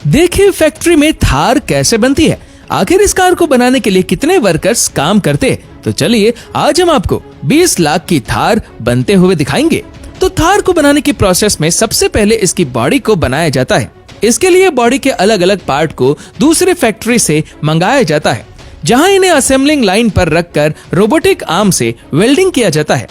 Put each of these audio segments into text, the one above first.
देखिए फैक्ट्री में थार कैसे बनती है, आखिर इस कार को बनाने के लिए कितने वर्कर्स काम करते हैं। तो चलिए आज हम आपको 20 लाख की थार बनते हुए दिखाएंगे। तो थार को बनाने की प्रोसेस में सबसे पहले इसकी बॉडी को बनाया जाता है। इसके लिए बॉडी के अलग अलग पार्ट को दूसरे फैक्ट्री से मंगाया जाता है, जहां इन्हें असेंबलिंग लाइन पर रखकर रोबोटिक आर्म से वेल्डिंग किया जाता है।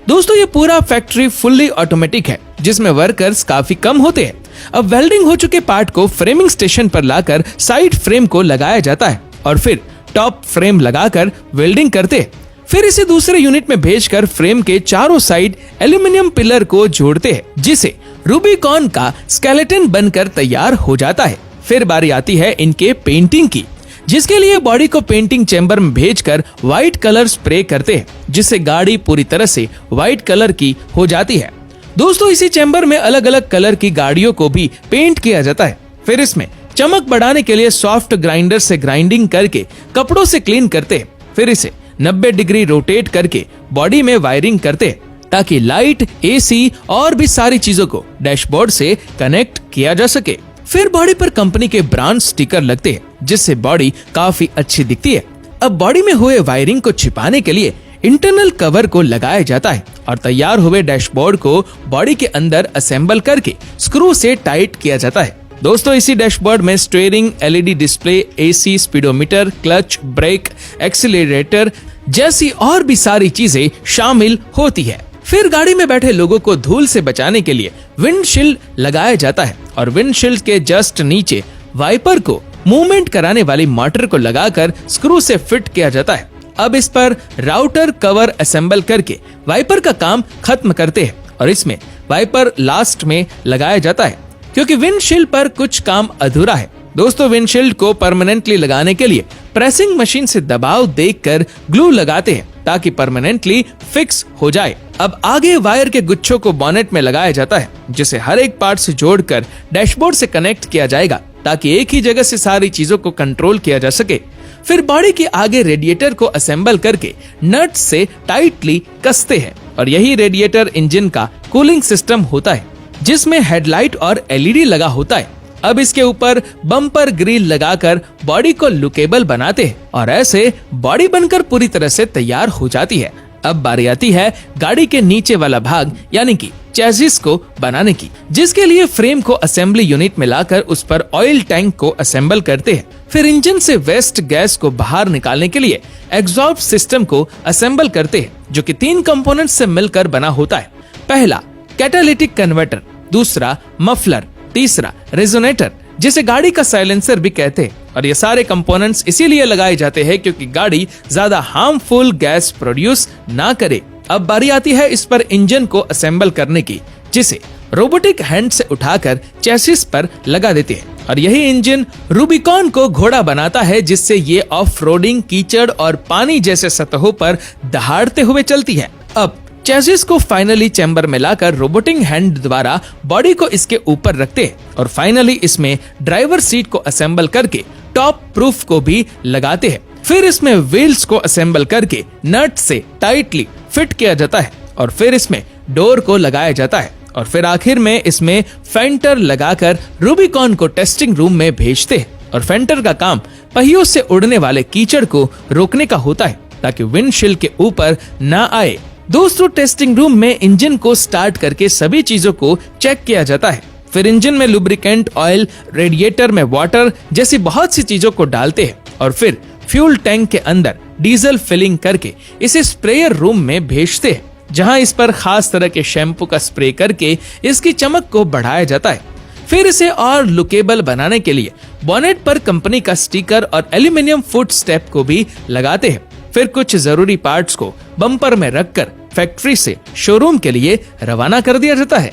दोस्तों ये पूरा फैक्ट्री फुल्ली ऑटोमेटिक है, जिसमें वर्कर्स काफी कम होते हैं। अब वेल्डिंग हो चुके पार्ट को फ्रेमिंग स्टेशन पर लाकर साइड फ्रेम को लगाया जाता है और फिर टॉप फ्रेम लगाकर वेल्डिंग करते हैं। फिर इसे दूसरे यूनिट में भेजकर फ्रेम के चारों साइड एल्यूमिनियम पिलर को जोड़ते हैं, जिसे रूबिकॉन का स्केलेटन बनकर तैयार हो जाता है। फिर बारी आती है इनके पेंटिंग की, जिसके लिए बॉडी को पेंटिंग चैम्बर में भेजकर व्हाइट कलर स्प्रे करते हैं, जिससे गाड़ी पूरी तरह से व्हाइट कलर की हो जाती है। दोस्तों इसी चैम्बर में अलग अलग कलर की गाड़ियों को भी पेंट किया जाता है। फिर इसमें चमक बढ़ाने के लिए सॉफ्ट ग्राइंडर से ग्राइंडिंग करके कपड़ों से क्लीन करते हैं। फिर इसे 90 डिग्री रोटेट करके बॉडी में वायरिंग करते हैं, ताकि लाइट, एसी और भी सारी चीजों को डैशबोर्ड से कनेक्ट किया जा सके। फिर बॉडी पर कंपनी के ब्रांड स्टिकर लगते हैं, जिससे बॉडी काफी अच्छी दिखती है। अब बॉडी में हुए वायरिंग को छिपाने के लिए इंटरनल कवर को लगाया जाता है और तैयार हुए डैशबोर्ड को बॉडी के अंदर असेंबल करके स्क्रू से टाइट किया जाता है। दोस्तों इसी डैशबोर्ड में steering, LED display, AC, speedometer, clutch, brake, accelerator जैसी और भी सारी चीजें शामिल होती है। फिर गाड़ी में बैठे लोगों को धूल से बचाने के लिए विंडशील्ड लगाया जाता है और विंडशील्ड के जस्ट नीचे वाइपर को मूवमेंट कराने वाली मोटर को लगाकर स्क्रू से फिट किया जाता है। अब इस पर राउटर कवर असेंबल करके वाइपर का काम खत्म करते हैं और इसमें वाइपर लास्ट में लगाया जाता है, क्योंकि विंडशील्ड पर कुछ काम अधूरा है। दोस्तों विंडशील्ड को परमानेंटली लगाने के लिए प्रेसिंग मशीन से दबाव देकर ग्लू लगाते हैं, ताकि परमानेंटली फिक्स हो जाए। अब आगे वायर के गुच्छों को बॉनेट में लगाया जाता है, जिसे हर एक पार्ट से जोड़कर डैशबोर्ड से कनेक्ट किया जाएगा, ताकि एक ही जगह से सारी चीजों को कंट्रोल किया जा सके। फिर बॉडी के आगे रेडिएटर को असेंबल करके नट से टाइटली कसते हैं और यही रेडिएटर इंजन का कूलिंग सिस्टम होता है, जिसमें हेडलाइट और एलईडी लगा होता है। अब इसके ऊपर बम्पर ग्रिल लगाकर बॉडी को लुकेबल बनाते हैं और ऐसे बॉडी बनकर पूरी तरह से तैयार हो जाती है। अब बारी आती है गाड़ी के नीचे वाला भाग यानी कि चेसिस को बनाने की, जिसके लिए फ्रेम को असेंबली यूनिट में लाकर उस पर ऑयल टैंक को असेंबल करते हैं। फिर इंजन से वेस्ट गैस को बाहर निकालने के लिए एग्जॉस्ट सिस्टम को असेंबल करते हैं, जो कि 3 कंपोनेंट्स से मिलकर बना होता है। पहला कैटालिटिक कन्वर्टर, दूसरा मफलर, तीसरा रेजोनेटर, जिसे गाड़ी का साइलेंसर भी कहते हैं। और ये सारे कंपोनेंट्स इसीलिए लगाए जाते हैं क्योंकि गाड़ी ज्यादा हार्मफुल गैस प्रोड्यूस ना करे। अब बारी आती है इस पर इंजन को असेंबल करने की, जिसे रोबोटिक हैंड से उठाकर चेसिस पर लगा देते हैं और यही इंजन रूबिकॉन को घोड़ा बनाता है, जिससे ये ऑफ रोडिंग, कीचड़ और पानी जैसे सतहों पर दहाड़ते हुए चलती है। अब चेसिस को फाइनली चैम्बर में लाकर रोबोटिक हैंड द्वारा बॉडी को इसके ऊपर रखते हैं और फाइनली इसमें ड्राइवर सीट को असेंबल करके टॉप प्रूफ को भी लगाते हैं। फिर इसमें व्हील्स को असेंबल करके नट से टाइटली फिट किया जाता है और फिर इसमें डोर को लगाया जाता है और फिर आखिर में इसमें फेंटर लगाकर रूबिकॉन को टेस्टिंग रूम में भेजते हैं। और फेंटर का काम पहियों से उड़ने वाले कीचड़ को रोकने का होता है, ताकि विंडशील्ड के ऊपर ना आए। दोस्तों टेस्टिंग रूम में इंजन को स्टार्ट करके सभी चीजों को चेक किया जाता है। फिर इंजन में लुब्रिकेंट, ऑयल, रेडिएटर में वाटर जैसी बहुत सी चीजों को डालते हैं और फिर फ्यूल टैंक के अंदर डीजल फिलिंग करके इसे स्प्रेयर रूम में भेजते हैं, जहां इस पर खास तरह के शैम्पू का स्प्रे करके इसकी चमक को बढ़ाया जाता है। फिर इसे और लुकेबल बनाने के लिए बॉनेट पर कंपनी का स्टिकर और एल्यूमिनियम फुट स्टेप को भी लगाते हैं। फिर कुछ जरूरी पार्ट्स को बम्पर में रखकर फैक्ट्री से शोरूम के लिए रवाना कर दिया जाता है।